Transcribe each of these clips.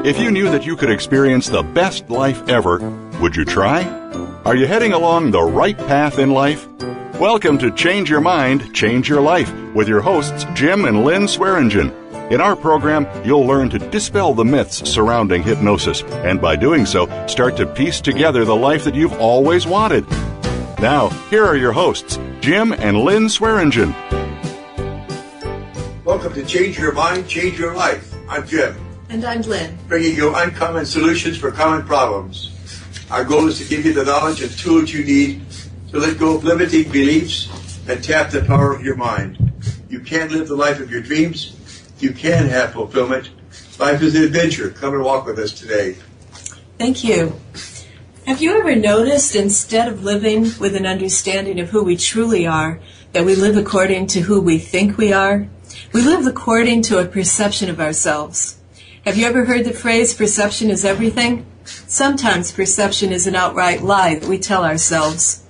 If you knew that you could experience the best life ever, would you try? Are you heading along the right path in life? Welcome to Change Your Mind, Change Your Life with your hosts, Jim and Lynn Swearingen. In our program, you'll learn to dispel the myths surrounding hypnosis, and by doing so, start to piece together the life that you've always wanted. Now, here are your hosts, Jim and Lynn Swearingen. Welcome to Change Your Mind, Change Your Life. I'm Jim. And I'm Lynn. Bringing you uncommon solutions for common problems. Our goal is to give you the knowledge and tools you need to let go of limiting beliefs and tap the power of your mind. You can live the life of your dreams. You can have fulfillment. Life is an adventure. Come and walk with us today. Thank you. Have you ever noticed, instead of living with an understanding of who we truly are, that we live according to who we think we are? We live according to a perception of ourselves. Have you ever heard the phrase, perception is everything? Sometimes perception is an outright lie that we tell ourselves.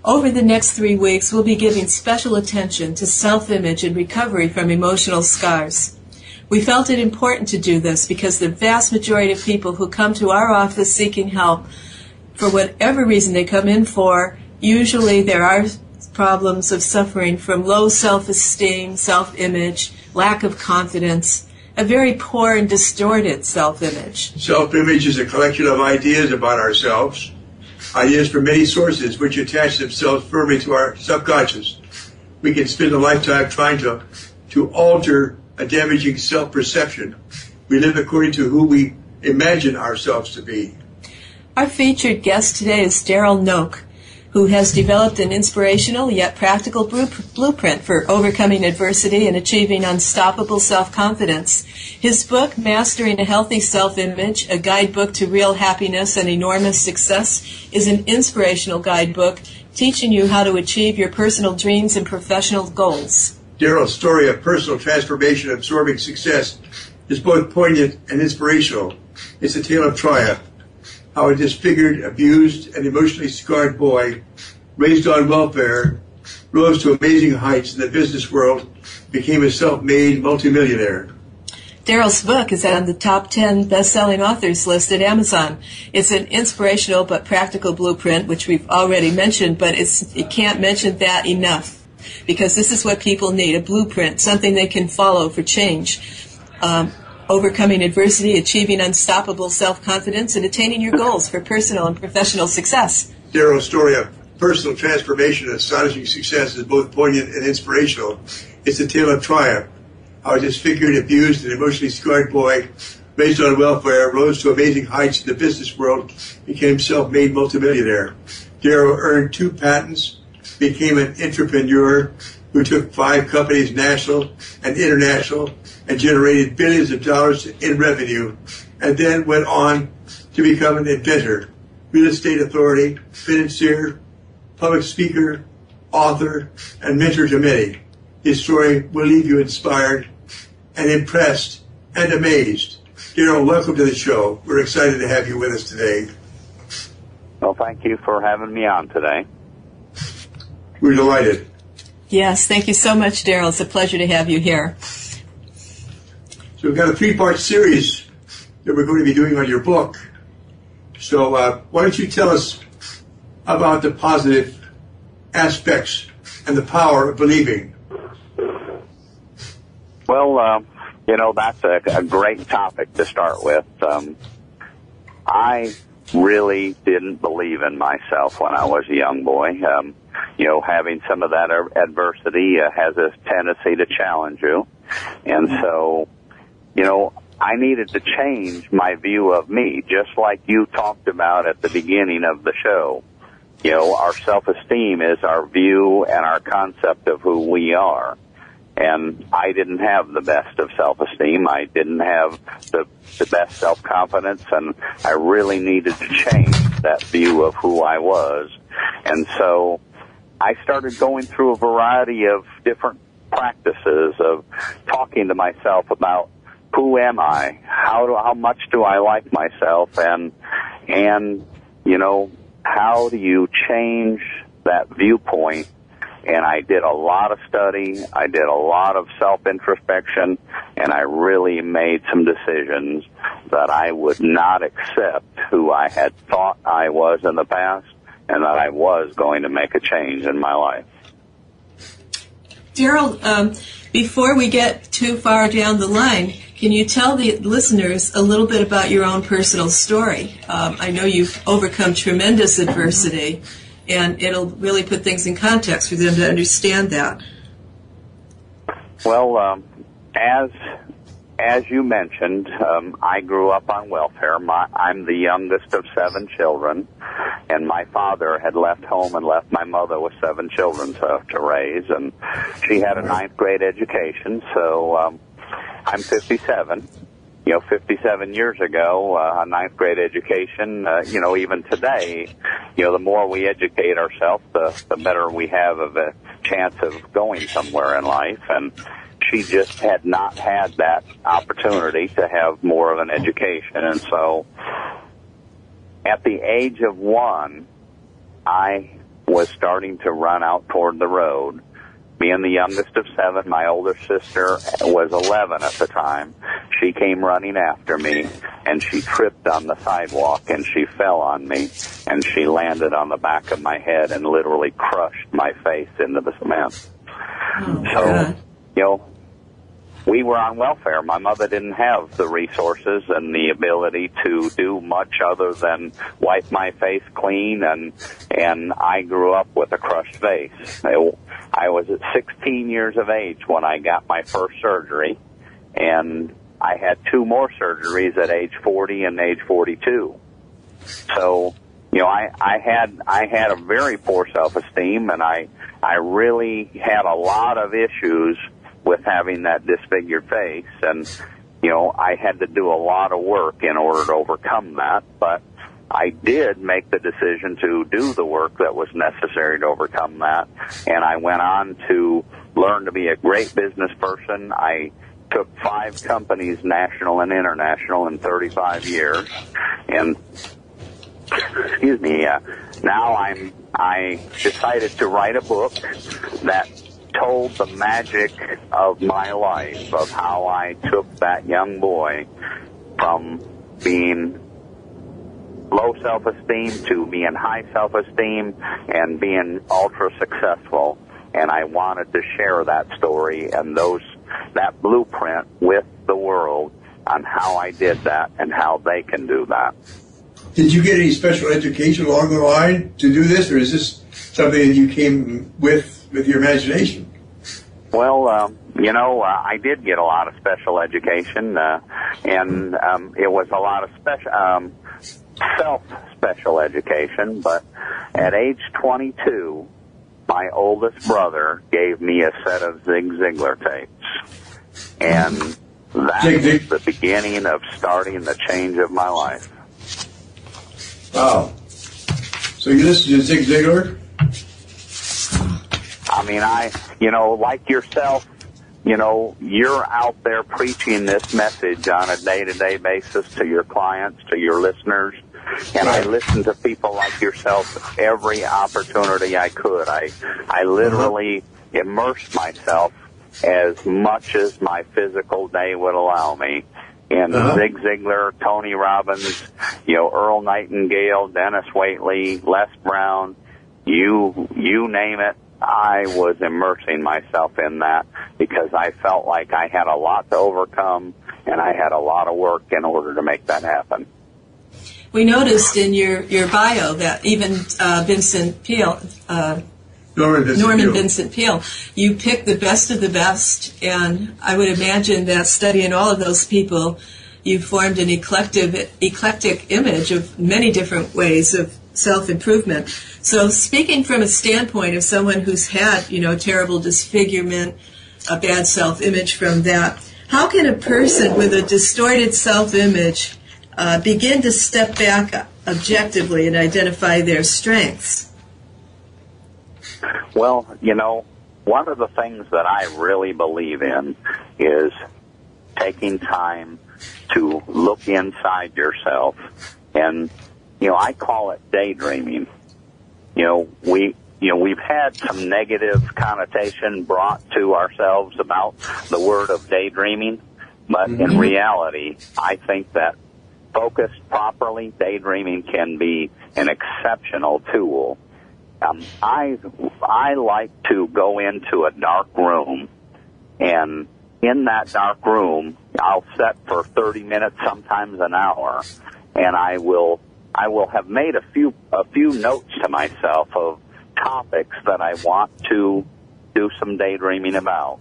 Over the next 3 weeks, we'll be giving special attention to self-image and recovery from emotional scars. We felt it important to do this because the vast majority of people who come to our office seeking help, for whatever reason they come in for, usually there are problems of suffering from low self-esteem, self-image, lack of confidence, a very poor and distorted self-image. Self-image is a collection of ideas about ourselves, ideas from many sources which attach themselves firmly to our subconscious. We can spend a lifetime trying to alter a damaging self-perception. We live according to who we imagine ourselves to be. Our featured guest today is Darrell Knoch, who has developed an inspirational yet practical blueprint for overcoming adversity and achieving unstoppable self-confidence. His book, Mastering a Healthy Self-Image, a guidebook to real happiness and enormous success, is an inspirational guidebook teaching you how to achieve your personal dreams and professional goals. Darrell's story of personal transformation and absorbing success is both poignant and inspirational. It's a tale of triumph. How a disfigured, abused, and emotionally scarred boy, raised on welfare, rose to amazing heights in the business world, became a self-made multimillionaire. Darrell's book is on the top 10 best-selling authors list at Amazon. It's an inspirational but practical blueprint, which we've already mentioned, but you can't mention that enough, because this is what people need, a blueprint, something they can follow for change. Overcoming adversity, achieving unstoppable self-confidence, and attaining your goals for personal and professional success. Darrell's story of personal transformation and astonishing success is both poignant and inspirational. It's a tale of triumph. How a disfigured, abused, and emotionally scarred boy, raised on welfare, rose to amazing heights in the business world, became self-made multimillionaire. Darrell earned 2 patents, became an entrepreneur who took 5 companies national and international and generated billions of dollars in revenue, and then went on to become an inventor, real estate authority, financier, public speaker, author, and mentor to many. His story will leave you inspired and impressed and amazed. Darrell, welcome to the show. We're excited to have you with us today. Well, thank you for having me on today. We're delighted. Yes, thank you so much, Darrell. It's a pleasure to have you here. So we've got a 3-part series that we're going to be doing on your book. So why don't you tell us about the positive aspects and the power of believing? Well, that's a great topic to start with. I really didn't believe in myself when I was a young boy. Having some of that adversity has a tendency to challenge you. And so, I needed to change my view of me, just like you talked about at the beginning of the show. Our self-esteem is our view and our concept of who we are. And I didn't have the best of self-esteem. I didn't have the best self-confidence, and I really needed to change that view of who I was. And so I started going through a variety of different practices of talking to myself about who am I, how much do I like myself, and how do you change that viewpoint. And I did a lot of study, I did a lot of self-introspection, and I really made some decisions that I would not accept who I had thought I was in the past, and that I was going to make a change in my life. Darrell, before we get too far down the line, can you tell the listeners a little bit about your own personal story? I know you've overcome tremendous adversity, and it'll really put things in context for them to understand that. Well, as you mentioned, I grew up on welfare. I'm the youngest of 7 children, and my father had left home and left my mother with 7 children to raise, and she had a 9th grade education, so I'm 57. 57 years ago, a 9th grade education, even today, the more we educate ourselves, the better we have of a chance of going somewhere in life. And she just had not had that opportunity to have more of an education. And so at the age of 1, I was starting to run out toward the road. Being the youngest of 7, my older sister was 11 at the time. She came running after me, and she tripped on the sidewalk, and she fell on me, and she landed on the back of my head and literally crushed my face into the cement. Oh, so, we were on welfare. My mother didn't have the resources and the ability to do much other than wipe my face clean, and I grew up with a crushed face. I was at 16 years of age when I got my first surgery, and I had 2 more surgeries at age 40 and age 42. So, I had a very poor self-esteem, and I really had a lot of issues with having that disfigured face, and I had to do a lot of work in order to overcome that, but I did make the decision to do the work that was necessary to overcome that, and I went on to learn to be a great business person. I took 5 companies, national and international, in 35 years, and now I decided to write a book that told the magic of my life, of how I took that young boy from being low self-esteem to being high self-esteem and being ultra successful. And I wanted to share that story and that blueprint with the world on how I did that and how they can do that. Did you get any special education along the line to do this, or is this something that you came with your imagination? Well, I did get a lot of special education, and it was a lot of self-special education, but at age 22, my oldest brother gave me a set of Zig Ziglar tapes, and that was the beginning of starting the change of my life. Wow. So you listened to Zig Ziglar? I mean, like yourself, you're out there preaching this message on a day-to-day basis to your clients, to your listeners, and I listen to people like yourself every opportunity I could. I literally immersed myself as much as my physical day would allow me in Zig Ziglar, Tony Robbins, Earl Nightingale, Dennis Waitley, Les Brown, you name it. I was immersing myself in that because I felt like I had a lot to overcome and I had a lot of work in order to make that happen. We noticed in your bio that even Norman Vincent Peale, you picked the best of the best, and I would imagine that studying all of those people, you formed an eclectic image of many different ways of self-improvement. So speaking from a standpoint of someone who's had, terrible disfigurement, a bad self-image from that, how can a person with a distorted self-image begin to step back objectively and identify their strengths? Well, one of the things that I really believe in is taking time to look inside yourself, and I call it daydreaming. We've had some negative connotation brought to ourselves about the word of daydreaming, but in reality, I think that focused properly, daydreaming can be an exceptional tool. I like to go into a dark room, and in that dark room, I'll set for 30 minutes, sometimes an hour, and I will have made a few notes to myself of topics that I want to do some daydreaming about.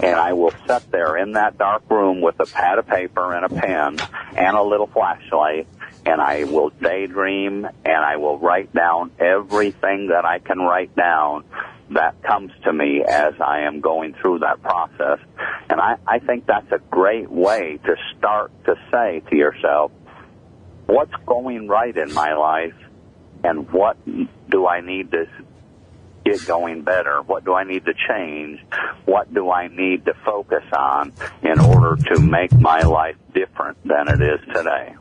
And I will sit there in that dark room with a pad of paper and a pen and a little flashlight, and I will daydream, and I will write down everything that I can write down that comes to me as I am going through that process. And I think that's a great way to start to say to yourself, what's going right in my life, and what do I need to get going better? What do I need to change? What do I need to focus on in order to make my life different than it is today?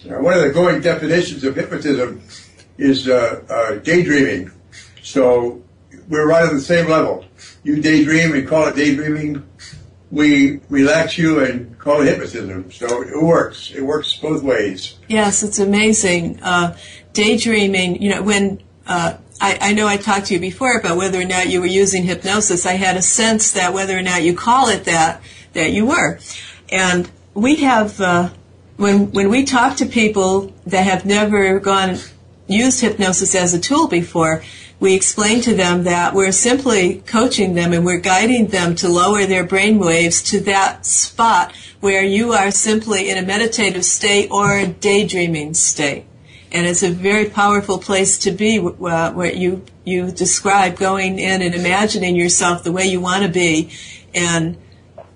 One of the going definitions of hypnotism is daydreaming. So we're right on the same level. You daydream and call it daydreaming. We relax you and call it hypnotism. So it works. It works both ways. Yes, it's amazing. Daydreaming, when I know I talked to you before about whether or not you were using hypnosis. I had a sense that whether or not you call it that you were. And we have, when we talk to people that have never used hypnosis as a tool before, we explain to them that we're simply coaching them and we're guiding them to lower their brain waves to that spot where you are simply in a meditative state or a daydreaming state. And it's a very powerful place to be where you describe going in and imagining yourself the way you want to be and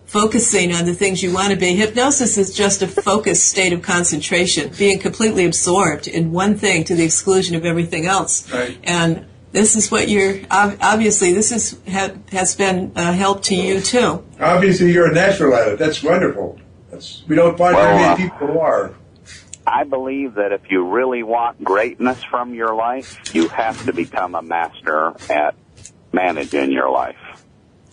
focusing on the things you want to be. Hypnosis is just a focused state of concentration, being completely absorbed in one thing to the exclusion of everything else. Right. And this is what obviously this has been a help to you too. Obviously you're a natural at it. That's wonderful. We don't find very many people who are. I believe that if you really want greatness from your life, you have to become a master at managing your life.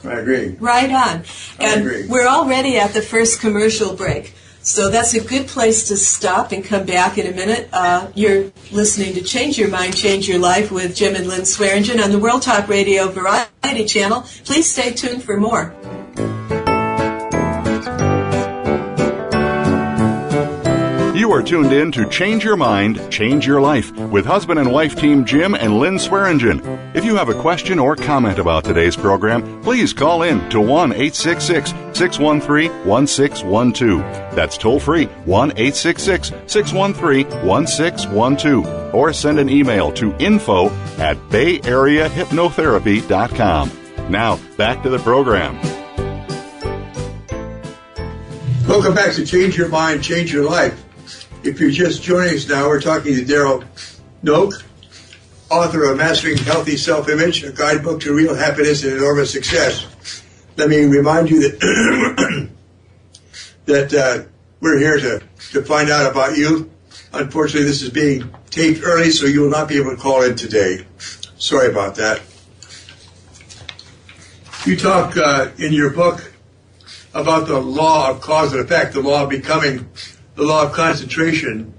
I agree. Right on. And agree. We're already at the first commercial break. So that's a good place to stop and come back in a minute. You're listening to Change Your Mind, Change Your Life with Jim and Lynn Swearingen on the World Talk Radio Variety Channel. Please stay tuned for more. You are tuned in to Change Your Mind, Change Your Life with husband and wife team Jim and Lynn Swearingen. If you have a question or comment about today's program, please call in to 1-866-613-1612. That's toll free, 1-866-613-1612. Or send an email to info@bayareahypnotherapy.com. Now, back to the program. Welcome back to Change Your Mind, Change Your Life. If you're just joining us now, we're talking to Darrell Knoch, author of Mastering Healthy Self-Image, a guidebook to real happiness and enormous success. Let me remind you that we're here to find out about you. Unfortunately, this is being taped early, so you will not be able to call in today. Sorry about that. You talk in your book about the law of cause and effect, the law of becoming, the law of concentration.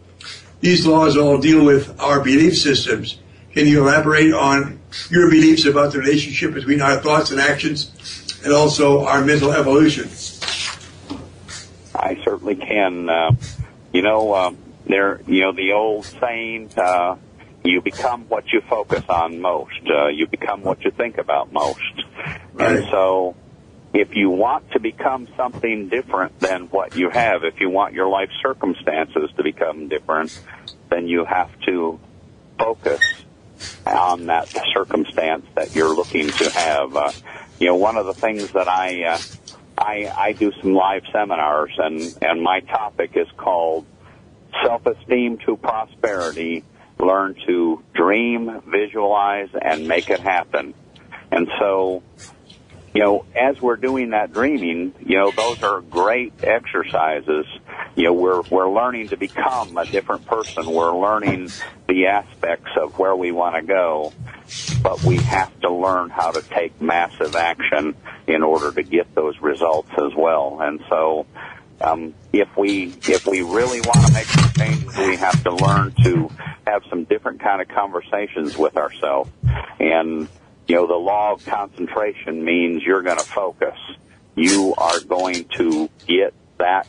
These laws all deal with our belief systems. Can you elaborate on your beliefs about the relationship between our thoughts and actions and also our mental evolution? I certainly can. The old saying, you become what you focus on most. You become what you think about most. Right. And so if you want to become something different than what you have, if you want your life circumstances to become different, then you have to focus on that circumstance that you're looking to have. One of the things that I do some live seminars, and my topic is called Self-Esteem to Prosperity. Learn to dream, visualize, and make it happen. And so, as we're doing that dreaming, those are great exercises. We're learning to become a different person. We're learning the aspects of where we want to go, but we have to learn how to take massive action in order to get those results as well. And so If we really want to make some changes, we have to learn to have some different kind of conversations with ourselves. And, the law of concentration means you're going to focus. You are going to get that.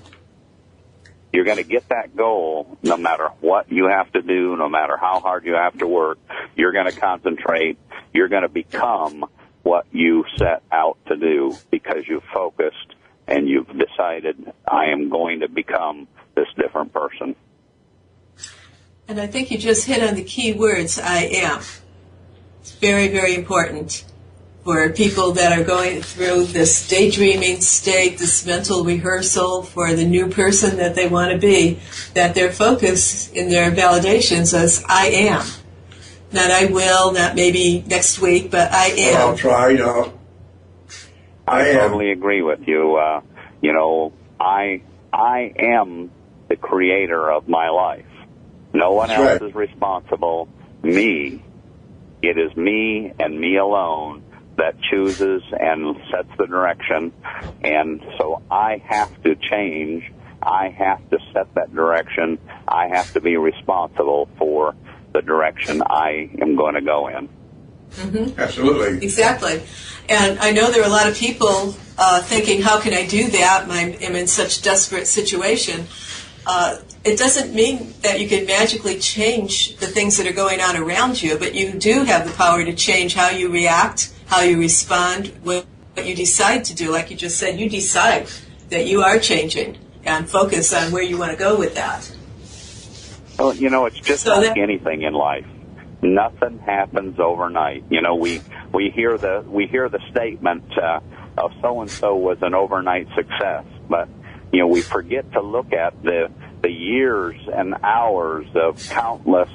You're going to get that goal no matter what you have to do, no matter how hard you have to work. You're going to concentrate. You're going to become what you set out to do because you've focused and you've decided, I am going to become this different person. And I think you just hit on the key words, I am. It's very, very important for people that are going through this daydreaming state, this mental rehearsal for the new person that they want to be, that their focus in their validations is, I am. Not I will, not maybe next week, but I am. I'll try, I totally agree with you. I am the creator of my life. No one else is responsible. Me. It is me and me alone that chooses and sets the direction. And so I have to change. I have to set that direction. I have to be responsible for the direction I am going to go in. Mm-hmm. Absolutely. Exactly. And I know there are a lot of people thinking, how can I do that? I'm in such desperate situation. It doesn't mean that you can magically change the things that are going on around you, but you do have the power to change how you react, how you respond, what you decide to do. Like you just said, you decide that you are changing and focus on where you want to go with that. Well, it's just like anything in life. Nothing happens overnight. We hear the statement, so and so was an overnight success, but we forget to look at the years and hours of countless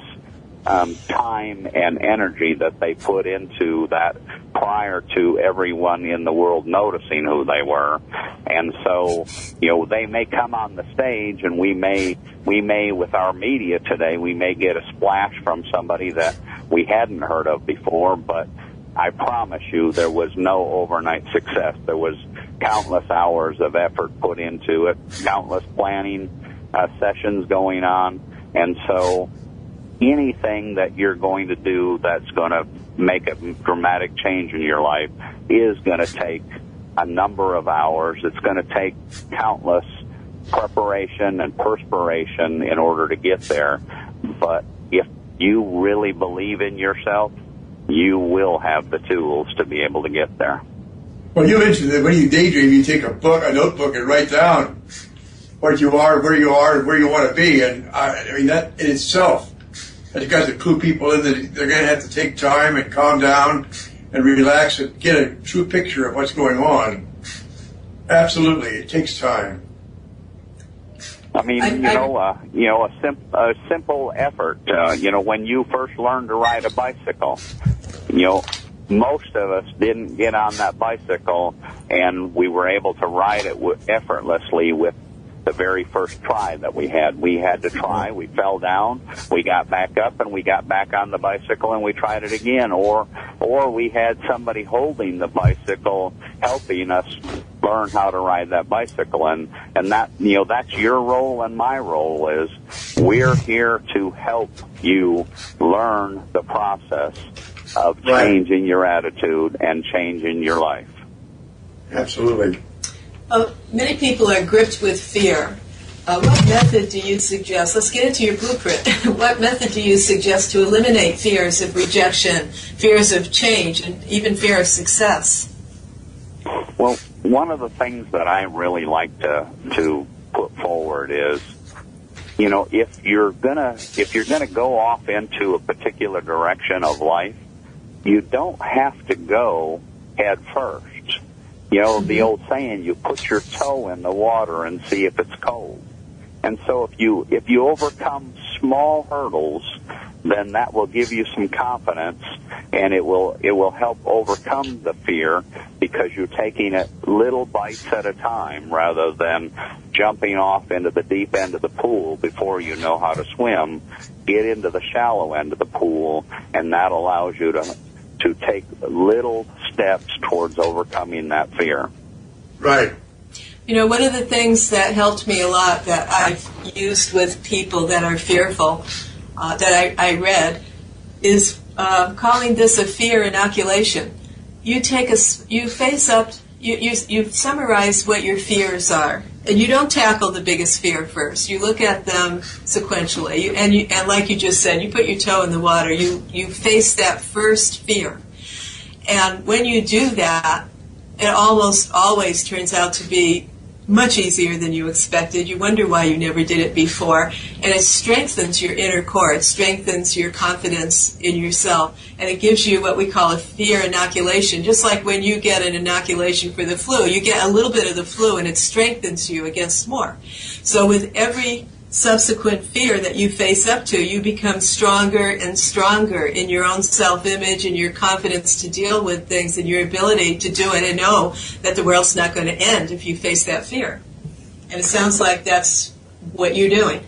time and energy that they put into that prior to everyone in the world noticing who they were. And so, they may come on the stage, and we may with our media today, we may get a splash from somebody that we hadn't heard of before, but I promise you there was no overnight success. There was countless hours of effort put into it, countless planning sessions going on. And so anything that you're going to do that's going to make a dramatic change in your life is going to take a number of hours. It's going to take countless preparation and perspiration in order to get there. But if you really believe in yourself, you will have the tools to be able to get there. Well, you mentioned that when you daydream, you take a notebook, and write down what you are, where you are, and where you want to be. And I mean, that in itself has got to clue people in that they're going to have to take time and calm down and relax and get a true picture of what's going on. Absolutely, it takes time. I mean, a simple effort. When you first learned to ride a bicycle, most of us didn't get on that bicycle, and we were able to ride it effortlessly with the very first try that we had. We had to try. We fell down. We got back up, and we got back on the bicycle, and we tried it again. Or we had somebody holding the bicycle, helping us learn how to ride that bicycle. And that, that's your role and my role is we're here to help you learn the process of changing your attitude and changing your life. Absolutely. Many people are gripped with fear. What method do you suggest? Let's get into your blueprint. What method do you suggest to eliminate fears of rejection, fears of change, and even fear of success? Well, one of the things that I really like to put forward is, if you're gonna go off into a particular direction of life, you don't have to go head first. The old saying, you put your toe in the water and see if it's cold. And so if you overcome small hurdles, then that will give you some confidence, and it will help overcome the fear because you're taking it little bites at a time rather than jumping off into the deep end of the pool before you know how to swim. Get into the shallow end of the pool, and that allows you to take little steps towards overcoming that fear. Right. You know, one of the things that helped me a lot that I've used with people that are fearful, that I read, is calling this a fear inoculation. You face up, you summarize what your fears are, and you don't tackle the biggest fear first. You look at them sequentially, and like you just said, you put your toe in the water. You face that first fear, and when you do that, it almost always turns out to be much easier than you expected. You wonder why you never did it before. And it strengthens your inner core. It strengthens your confidence in yourself. And it gives you what we call a fear inoculation. Just like when you get an inoculation for the flu, you get a little bit of the flu and it strengthens you against more. So with every subsequent fear that you face up to, you become stronger and stronger in your own self-image and your confidence to deal with things and your ability to do it and know that the world's not going to end if you face that fear. And it sounds like that's what you're doing.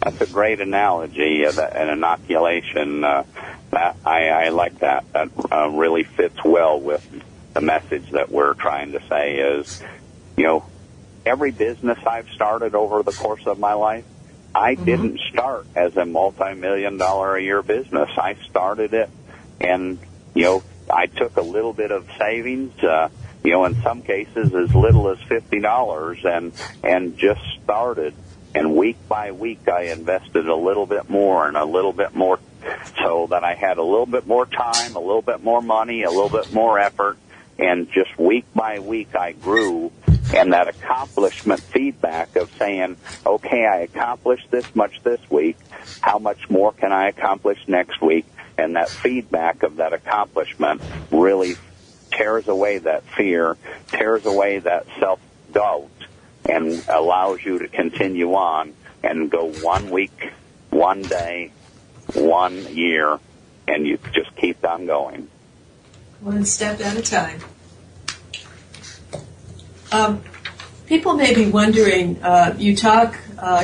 That's a great analogy, an inoculation. I like that. That really fits well with the message that we're trying to say is, you know, every business I've started over the course of my life, I didn't start as a multi-million-dollar-a-year business. I started it, and, you know, I took a little bit of savings, you know, in some cases as little as $50, and just started. And week by week, I invested a little bit more and a little bit more, so that I had a little bit more time, a little bit more money, a little bit more effort, and just week by week, I grew. And that accomplishment feedback of saying, okay, I accomplished this much this week, how much more can I accomplish next week? And that feedback of that accomplishment really tears away that fear, tears away that self-doubt, and allows you to continue on and go 1 week, 1 day, 1 year, and you just keep on going. One step at a time. People may be wondering, you talk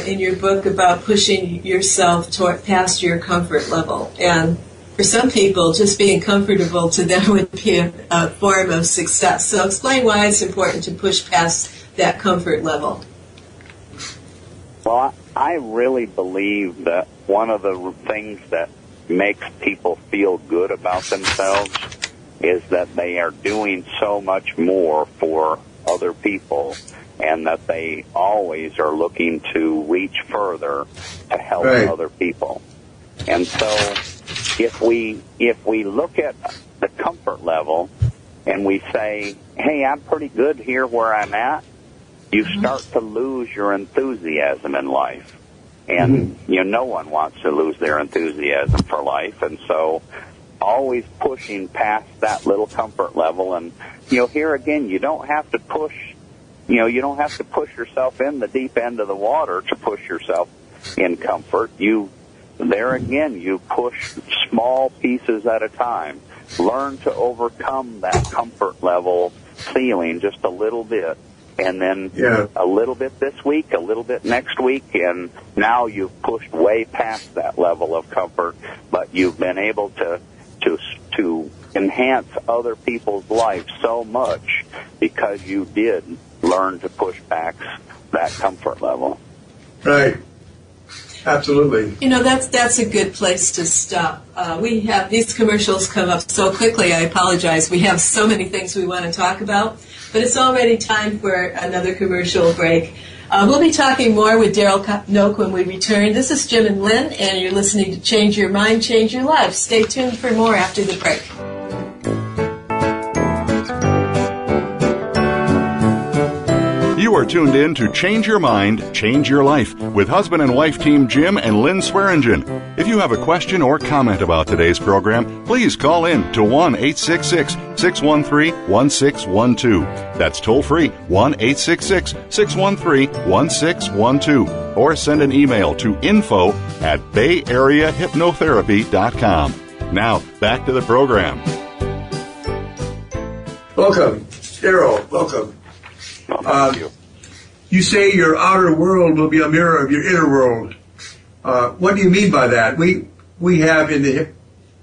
in your book about pushing yourself past your comfort level. And for some people, just being comfortable to them would be a form of success. So explain why it's important to push past that comfort level. Well, I really believe that one of the things that makes people feel good about themselves is that they are doing so much more for other people, and that they always are looking to reach further to help other people. And so if we look at the comfort level and we say, hey, I'm pretty good here where I'm at, you start to lose your enthusiasm in life. And you know, no one wants to lose their enthusiasm for life. And so always pushing past that little comfort level. And, you know, here again, you don't have to push, you know, you don't have to push yourself in the deep end of the water to push yourself in comfort. There again, you push small pieces at a time. Learn to overcome that comfort level ceiling just a little bit. And then a little bit this week, a little bit next week, and now you've pushed way past that level of comfort, but you've been able to enhance other people's lives so much because you did learn to push back that comfort level. Right. Absolutely. You know, that's a good place to stop. We have these commercials come up so quickly. I apologize. We have so many things we want to talk about, but it's already time for another commercial break. We'll be talking more with Darrell Knoch when we return. This is Jim and Lynn, and you're listening to Change Your Mind, Change Your Life. Stay tuned for more after the break. You are tuned in to Change Your Mind, Change Your Life with husband and wife team Jim and Lynn Swearingen. If you have a question or comment about today's program, please call in to 1-866-613-1612. That's toll free, 1-866-613-1612. Or send an email to info@bayareahypnotherapy.com. Now, back to the program. Welcome. Darrell, welcome. Thank you. You say your outer world will be a mirror of your inner world. What do you mean by that? We have in the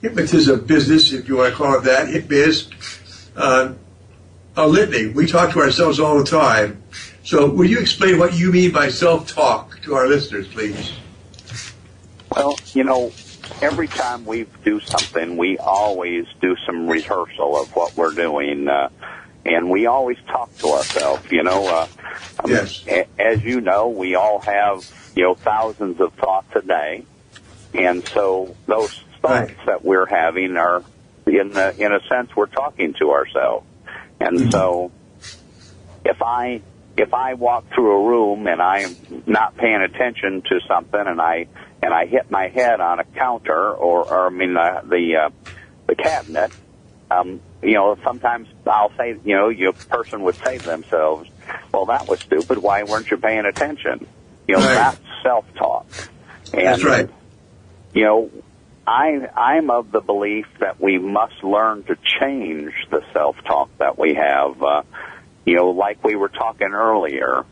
hypnotism business, if you want to call it that, hip biz, a litany. We talk to ourselves all the time. So would you explain what you mean by self-talk to our listeners, please? Well, every time we do something, we always do some rehearsal of what we're doing, and we always talk to ourselves. Yes. As you know, we all have thousands of thoughts a day, and so those thoughts that we're having are, in a sense, we're talking to ourselves. And so, if I walk through a room and I'm not paying attention to something, and I hit my head on a counter the cabinet, sometimes I'll say, a person would say to themselves, "Well, that was stupid. Why weren't you paying attention?" That's self-talk. And, that's right. I'm of the belief that we must learn to change the self-talk that we have. Like we were talking earlier,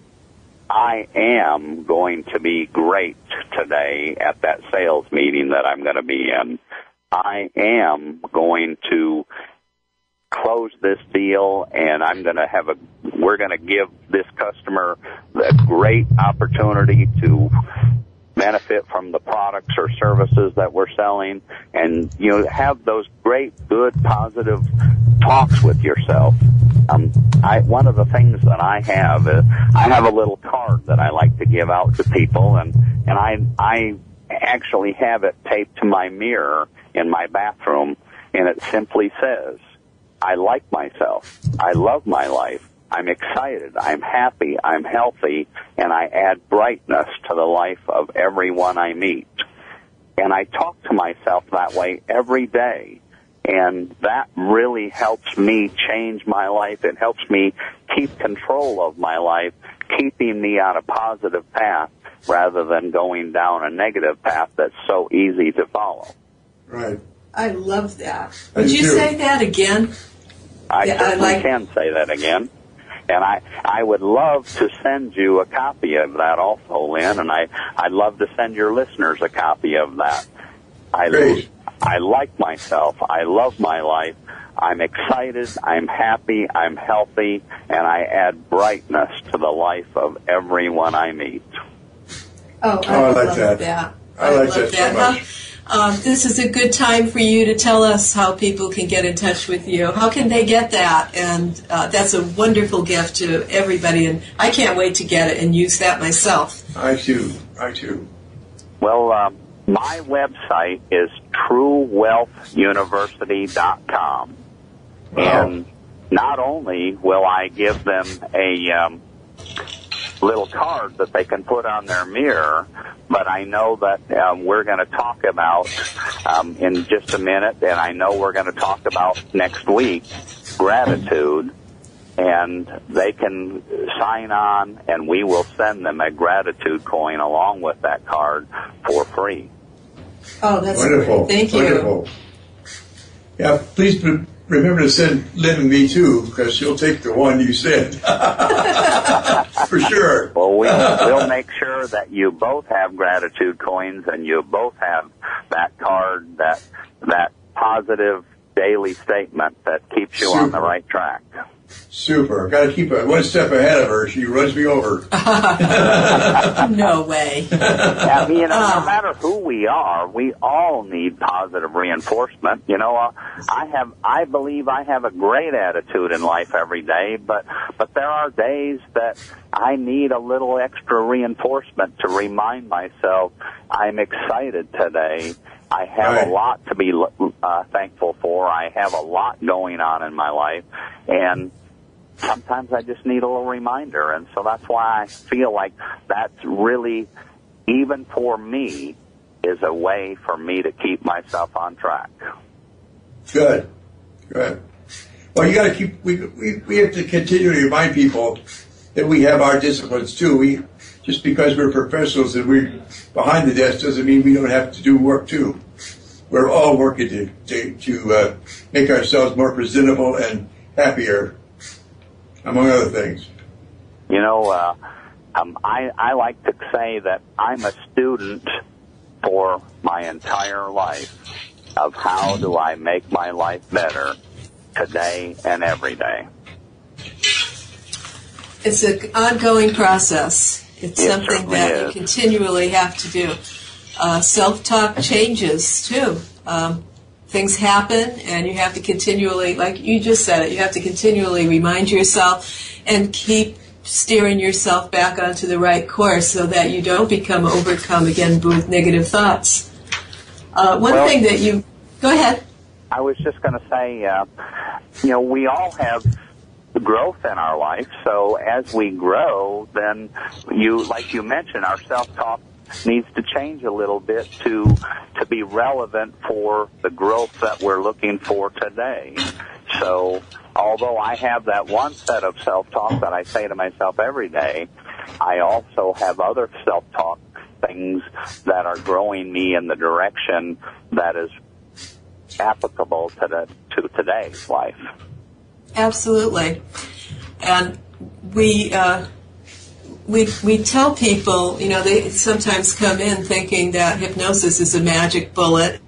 I am going to be great today at that sales meeting that I'm going to be in. I am going to close this deal, and we're going to give this customer a great opportunity to benefit from the products or services that we're selling, and have those great, good, positive talks with yourself. One of the things that I have is I have a little card that I like to give out to people, and I actually have it taped to my mirror in my bathroom, and it simply says, "I like myself. I love my life. I'm excited, I'm happy, I'm healthy, and I add brightness to the life of everyone I meet." And I talk to myself that way every day, and that really helps me change my life. It helps me keep control of my life, keeping me on a positive path rather than going down a negative path that's so easy to follow. Right. I love that. Would you say that again? I certainly can say that again. And I would love to send you a copy of that also, Lynn, and I'd love to send your listeners a copy of that. I like myself. I love my life. I'm excited. I'm happy. I'm healthy. And I add brightness to the life of everyone I meet. Oh, I like that. I like that so much. This is a good time for you to tell us how people can get in touch with you. How can they get that? And that's a wonderful gift to everybody, and I can't wait to get it and use that myself. I too. Well, my website is truewealthuniversity.com. Wow. And not only will I give them a little card that they can put on their mirror, but I know that we're going to talk about in just a minute, and I know we're going to talk about next week, gratitude, and they can sign on, and we will send them a gratitude coin along with that card for free. Oh, that's wonderful. Great. Thank you. Wonderful. Yeah, please remember to send Lynn and me too, because she'll take the one you said. For sure. Well, we'll make sure that you both have gratitude coins and you both have that card, that positive daily statement that keeps you on the right track. Super. Got to keep one step ahead of her. She runs me over. No way. Yeah, no matter who we are, we all need positive reinforcement. I believe I have a great attitude in life every day, but there are days that I need a little extra reinforcement to remind myself I'm excited today. I have a lot to be thankful for. I have a lot going on in my life, and sometimes I just need a little reminder, and so that's why I feel like that's really, even for me, is a way for me to keep myself on track. Good. Well, you got to keep. We have to continue to remind people that we have our disciplines too. Just because we're professionals and we're behind the desk doesn't mean we don't have to do work too. We're all working to make ourselves more presentable and happier, among other things. I like to say that I'm a student for my entire life of how do I make my life better today and every day. It's an ongoing process. It's something that you continually have to do. Self-talk changes, too. Things happen, and you have to continually, like you just said it, you have to continually remind yourself and keep steering yourself back onto the right course so that you don't become overcome again with negative thoughts. One thing that you... Go ahead. I was just going to say, we all have growth in our life, so as we grow, then like you mentioned, our self-talk needs to change a little bit to be relevant for the growth that we're looking for today. So although I have that one set of self-talk that I say to myself every day, I also have other self-talk things that are growing me in the direction that is applicable to today's life. Absolutely. And we tell people, they sometimes come in thinking that hypnosis is a magic bullet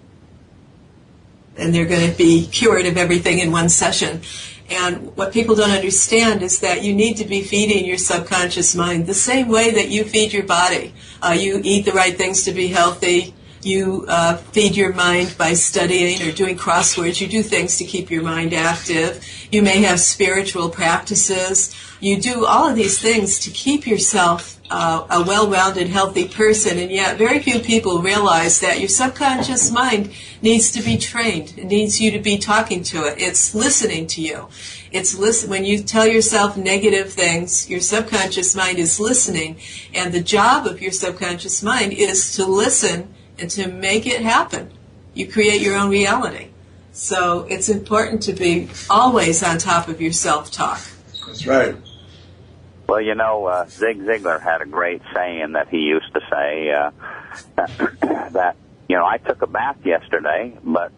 and they're going to be cured of everything in one session. And what people don't understand is that you need to be feeding your subconscious mind the same way that you feed your body. You eat the right things to be healthy. You feed your mind by studying or doing crosswords. You do things to keep your mind active. You may have spiritual practices. You do all of these things to keep yourself a well-rounded, healthy person, and yet very few people realize that your subconscious mind needs to be trained. It needs you to be talking to it. It's listening to you. When you tell yourself negative things, your subconscious mind is listening, and the job of your subconscious mind is to listen and to make it happen. You create your own reality. So it's important to be always on top of your self-talk. That's right. Well, Zig Ziglar had a great saying that he used to say that, I took a bath yesterday, but,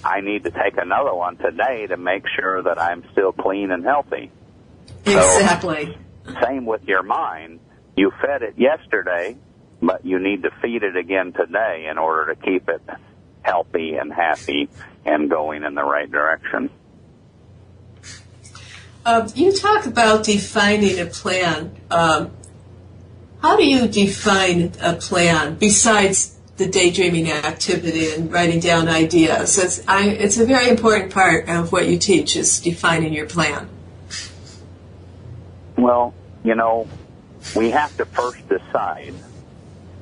I need to take another one today to make sure that I'm still clean and healthy. Exactly. So, same with your mind. You fed it yesterday, but you need to feed it again today in order to keep it healthy and happy and going in the right direction. You talk about defining a plan. How do you define a plan besides the daydreaming activity and writing down ideas? It's a very important part of what you teach is defining your plan. Well, we have to first decide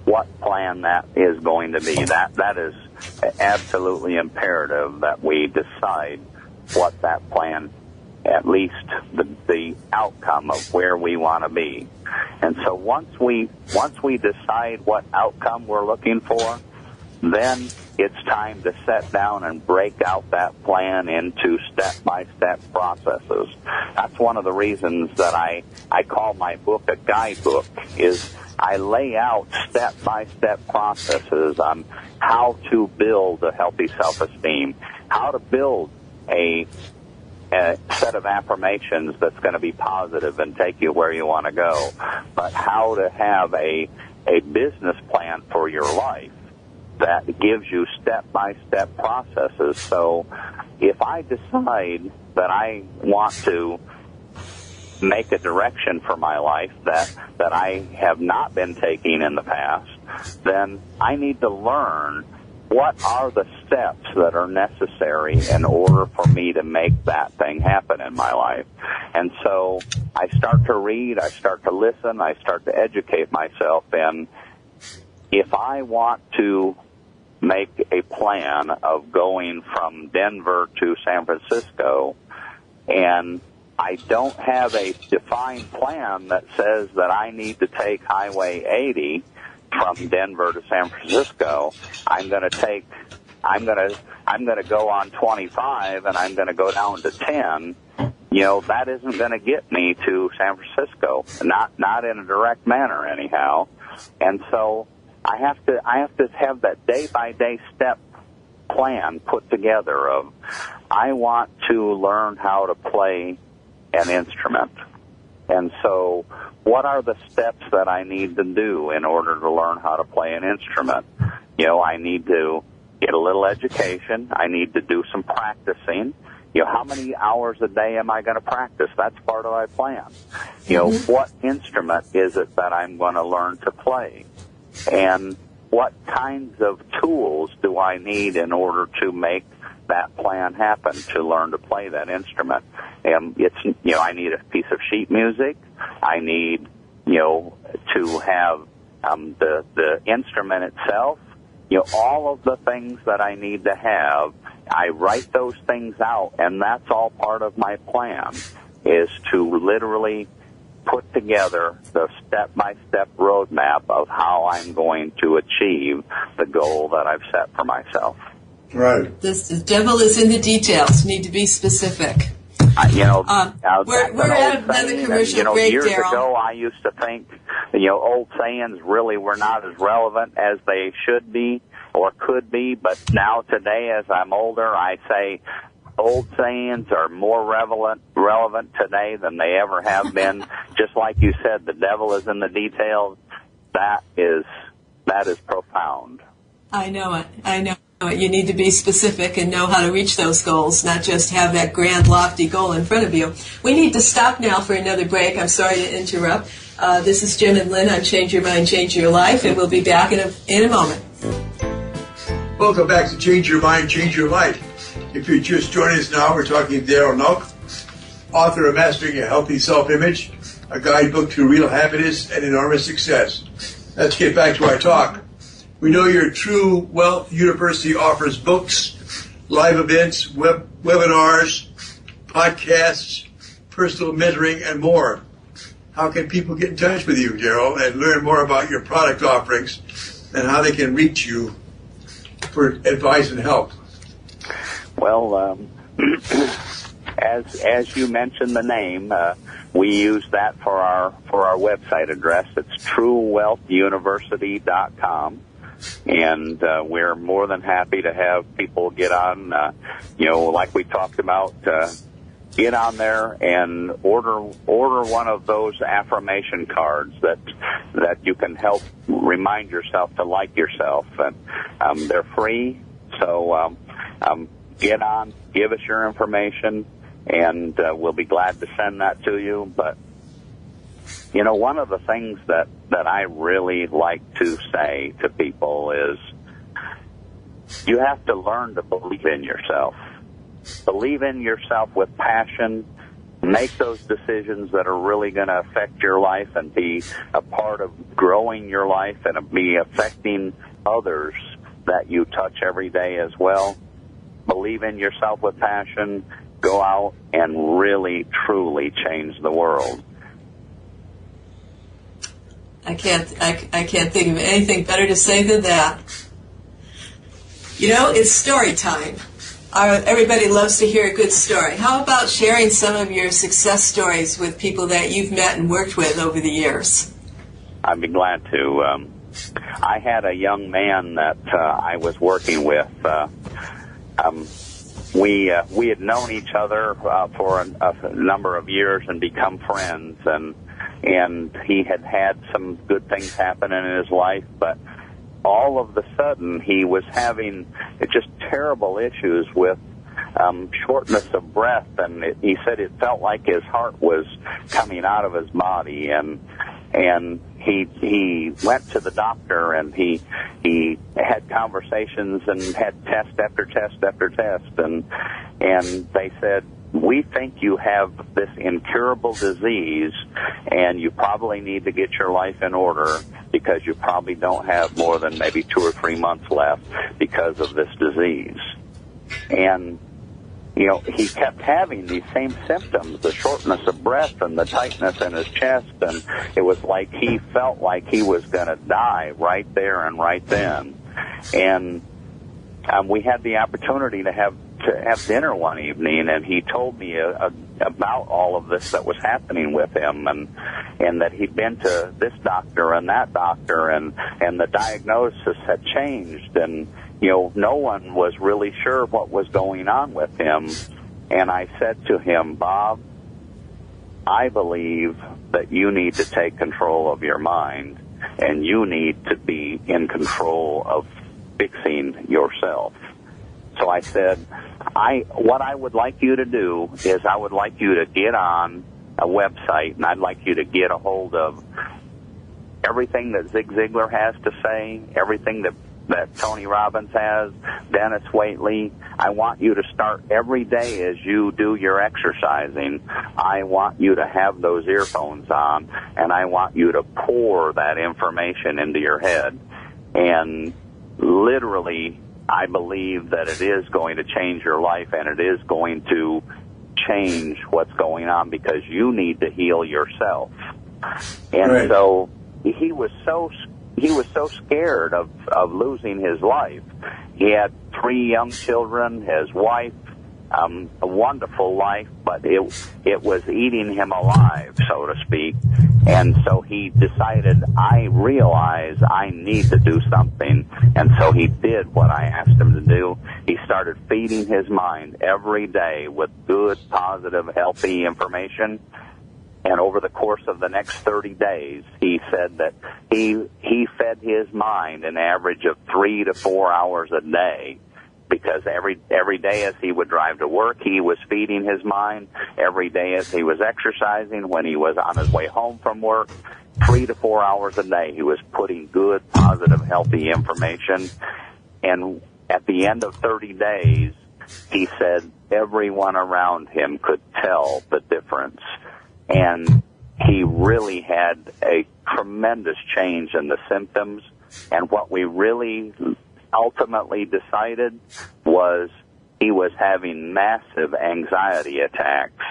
what plan that is going to be. That is absolutely imperative that we decide what that plan, at least the outcome of where we want to be. And so once we decide what outcome we're looking for, then it's time to sit down and break out that plan into step-by-step processes. That's one of the reasons that I call my book a guidebook, is I lay out step-by-step processes on how to build a healthy self-esteem, how to build a set of affirmations that's going to be positive and take you where you want to go, but how to have a business plan for your life that gives you step-by-step processes. So if I decide that I want to make a direction for my life that I have not been taking in the past, then I need to learn what are the steps that are necessary in order for me to make that thing happen in my life. And so I start to read, I start to listen, I start to educate myself. And if I want to make a plan of going from Denver to San Francisco, and I don't have a defined plan that says that I need to take Highway 80 from Denver to San Francisco, I'm going to go on 25 and I'm going to go down to 10. That isn't going to get me to San Francisco, not in a direct manner anyhow. And so I have to have that day-by-day step plan put together of, I want to learn how to play an instrument. And so what are the steps that I need to do in order to learn how to play an instrument? I need to get a little education. I need to do some practicing. how many hours a day am I going to practice? That's part of my plan. What instrument is it that I'm going to learn to play? And what kinds of tools do I need in order to make that plan happen, to learn to play that instrument? I need a piece of sheet music. I need, to have the instrument itself. All of the things that I need to have, I write those things out, and that's all part of my plan, is to literally put together the step-by-step roadmap of how I'm going to achieve the goal that I've set for myself. Right. The devil is in the details. Need to be specific. We're at another commercial break, years Darrell. ago, I used to think, old sayings really were not as relevant as they should be or could be. But now today, as I'm older, I say old sayings are more relevant today than they ever have been. Just like you said, the devil is in the details. That is profound. I know it. You need to be specific and know how to reach those goals, not just have that grand, lofty goal in front of you. We need to stop now for another break. I'm sorry to interrupt. This is Jim and Lynn on Change Your Mind, Change Your Life, and we'll be back in a moment. Welcome back to Change Your Mind, Change Your Life. If you're just joining us now, we're talking to Darrell Knoch, author of Mastering a Healthy Self-Image, a guidebook to real happiness and enormous success. Let's get back to our talk. We know your True Wealth University offers books, live events, webinars, podcasts, personal mentoring, and more. How can people get in touch with you, Darrell, and learn more about your product offerings and how they can reach you for advice and help? Well, as you mentioned the name, we use that for our website address. It's truewealthuniversity.com. And we're more than happy to have people get on, like we talked about, get on there and order one of those affirmation cards that you can help remind yourself to like yourself. And they're free, so get on, give us your information, and we'll be glad to send that to you. But one of the things that I really like to say to people is you have to learn to believe in yourself. Believe in yourself with passion. Make those decisions that are really going to affect your life and be a part of growing your life and be affecting others that you touch every day as well. Believe in yourself with passion. Go out and really, truly change the world. I can't think of anything better to say than that. It's story time. Everybody loves to hear a good story. How about sharing some of your success stories with people that you've met and worked with over the years? I'd be glad to. I had a young man that I was working with. We had known each other for a number of years and become friends, and he had some good things happen in his life, but all of a sudden he was having just terrible issues with shortness of breath, and he said it felt like his heart was coming out of his body, and he went to the doctor, and he had conversations and had test after test after test, and they said, we think you have this incurable disease, and you probably need to get your life in order because you probably don't have more than maybe 2 or 3 months left because of this disease. And, he kept having these same symptoms, the shortness of breath and the tightness in his chest, and it was like he felt like he was going to die right there and right then. And we had the opportunity to have dinner one evening, and he told me about all of this that was happening with him, and that he'd been to this doctor and that doctor, and the diagnosis had changed, and no one was really sure what was going on with him. And I said to him, Bob, I believe that you need to take control of your mind, and you need to be in control of fixing yourself. So I said, what I would like you to do is I would like you to get on a website, and I'd like you to get a hold of everything that Zig Ziglar has to say, everything that Tony Robbins has, Dennis Waitley. I want you to start every day as you do your exercising. I want you to have those earphones on, and I want you to pour that information into your head. And literally, I believe that it is going to change your life, and it is going to change what's going on, because you need to heal yourself. And right. So he was so scared of losing his life. He had 3 young children, his wife, a wonderful life, but it was eating him alive, so to speak. And so he decided, I realize I need to do something. And so he did what I asked him to do. He started feeding his mind every day with good, positive, healthy information. And over the course of the next 30 days, he said that he fed his mind an average of 3 to 4 hours a day, because every day as he would drive to work, he was feeding his mind. Every day as he was exercising, when he was on his way home from work, 3 to 4 hours a day, he was putting good, positive, healthy information. And at the end of 30 days, he said everyone around him could tell the difference. And he really had a tremendous change in the symptoms. And what we really ultimately decided was he was having massive anxiety attacks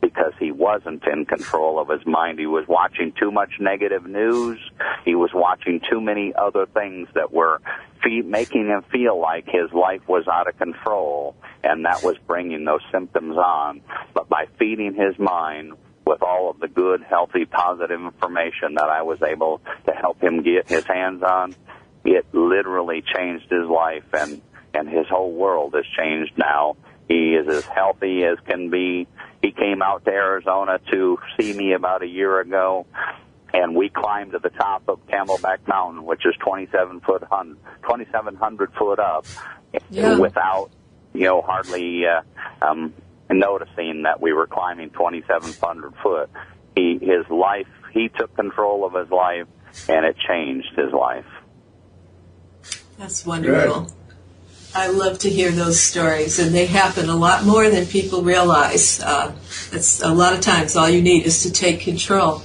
because he wasn't in control of his mind. He was watching too much negative news. He was watching too many other things that were making him feel like his life was out of control, and that was bringing those symptoms on. But by feeding his mind with all of the good, healthy, positive information that I was able to help him get his hands on, it literally changed his life, and his whole world has changed now. He is as healthy as can be. He came out to Arizona to see me about a year ago, and we climbed to the top of Camelback Mountain, which is 2,700 foot up, without, hardly noticing that we were climbing 2,700 foot. He took control of his life, and it changed his life. That's wonderful. Good. I love to hear those stories, and they happen a lot more than people realize. That's a lot of times all you need is to take control.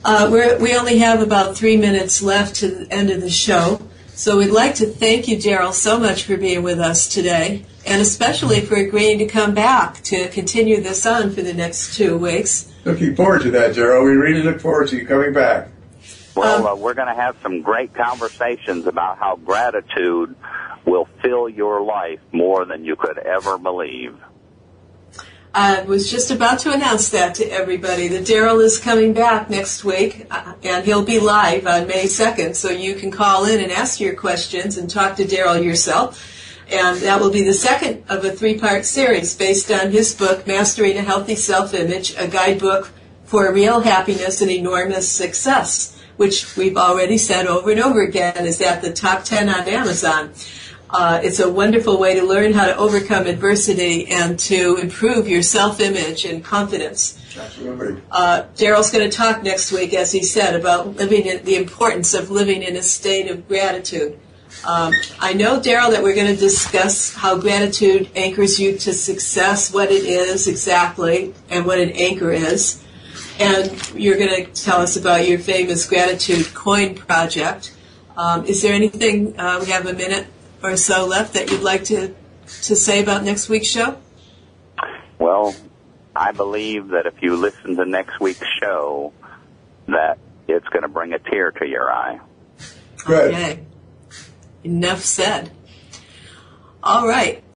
We only have about 3 minutes left to the end of the show, so we'd like to thank you, Darrell, so much for being with us today, and especially for agreeing to come back to continue this on for the next 2 weeks. Looking forward to that, Darrell. We really look forward to you coming back. Well, we're going to have some great conversations about how gratitude will fill your life more than you could ever believe. I was just about to announce that to everybody, that Darrell is coming back next week, and he'll be live on May 2nd, so you can call in and ask your questions and talk to Darrell yourself. And that will be the second of a 3-part series based on his book, Mastering a Healthy Self-Image, a guidebook for real happiness and enormous success, which we've already said over and over again is at the top 10 on Amazon. It's a wonderful way to learn how to overcome adversity and to improve your self-image and confidence. Absolutely. Darrell's going to talk next week, as he said, about the importance of living in a state of gratitude. I know, Darrell, that we're going to discuss how gratitude anchors you to success, what it is exactly, and what an anchor is. And you're going to tell us about your famous gratitude coin project. Is there anything, we have a minute or so left, that you'd like to say about next week's show? Well, I believe that if you listen to next week's show, that it's going to bring a tear to your eye. Good. Okay. Enough said. All right.